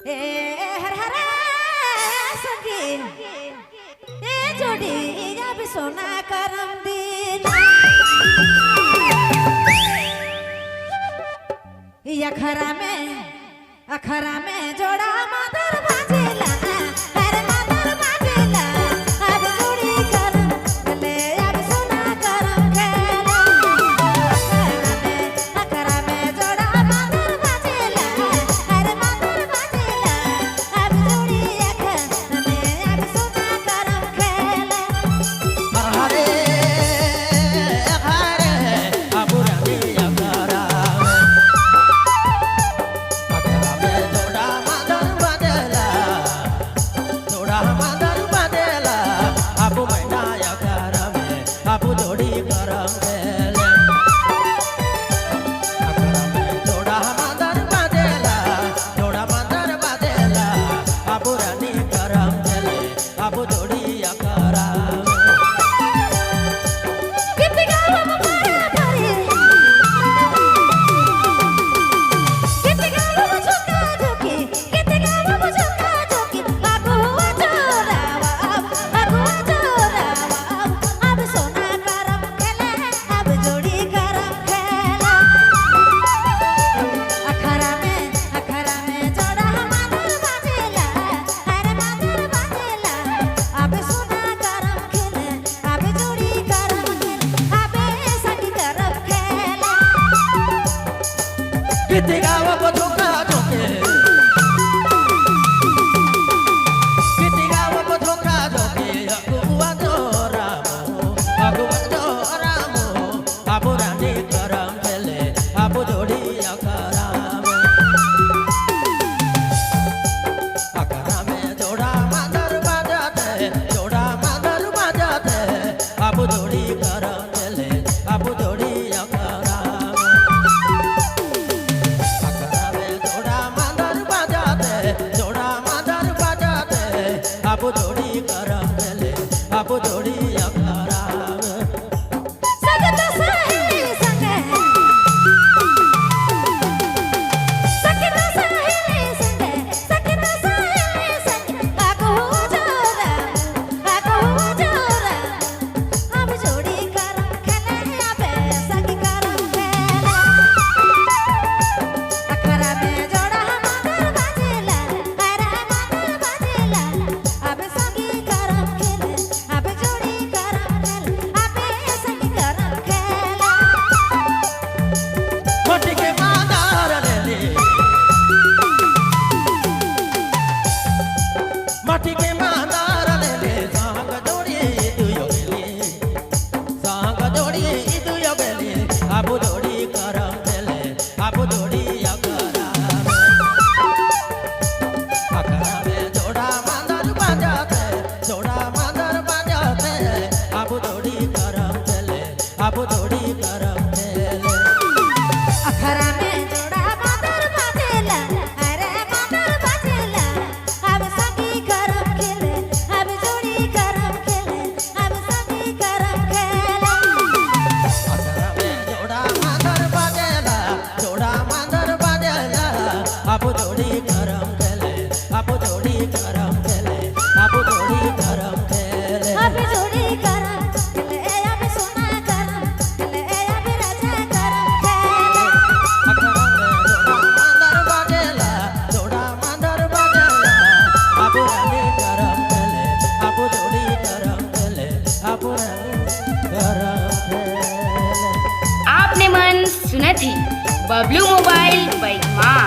ए हर हर सखी ए जोड़ी जब सोना करम दिन अखरा में जोड़ा मादर बाजेला अरे मादर बाजेला अब जोड़ी करम ले अब सोना करम खेला अखरा में जोड़ा मादर बाजेला अरे मादर बाजेला अब जोड़ी अखरा में अब सोना करम खेला हरे हरे अबुरानी अखरा abu jodi karam bele akara mein joda mandar badela abu rani karam bele abu jodi akara Ketika aku suka joki, ketika aku suka joki, aku adoramu, abu rani karam bele, abu jodi akaram, akara mein joda mandar bajate, abu jodi karam bele, abu jodi akaram. abu jodi karam bele abu jodi akaram sagata sahili sange sakita sahili sange aku jora ab jodi karam khele abe sangi karam khela akhara mein joda mandar bajela ara mandar bajela ab sangi karam khele ab jodi karam khele abe sangi karam khela mati ke mandar lele mati ke mandar lele sang jodi idu yogeli abu jodi karam bele abu jodi akaram akara mein joda mandar bajate abu jodi karam bele abu jodi karam bele अखरा में जोड़ा मादर बाजेला अरे मादर बाजेला अब संगी करम खेले अब जोड़ी करम खेले अब संगी करम खेला akara mein joda mandar bajela abu jodi karam bele abu jodi karam bele abu jodi karam bele अब जोड़ी करम खेले अब सोना करम खेले अब राजा करम खेला akara mein joda mandar bajela abu rani karam bele abu jodi karam bele abu rani karam bele आपने मन सुना थी बबलू मोबाइल बाइक माँ।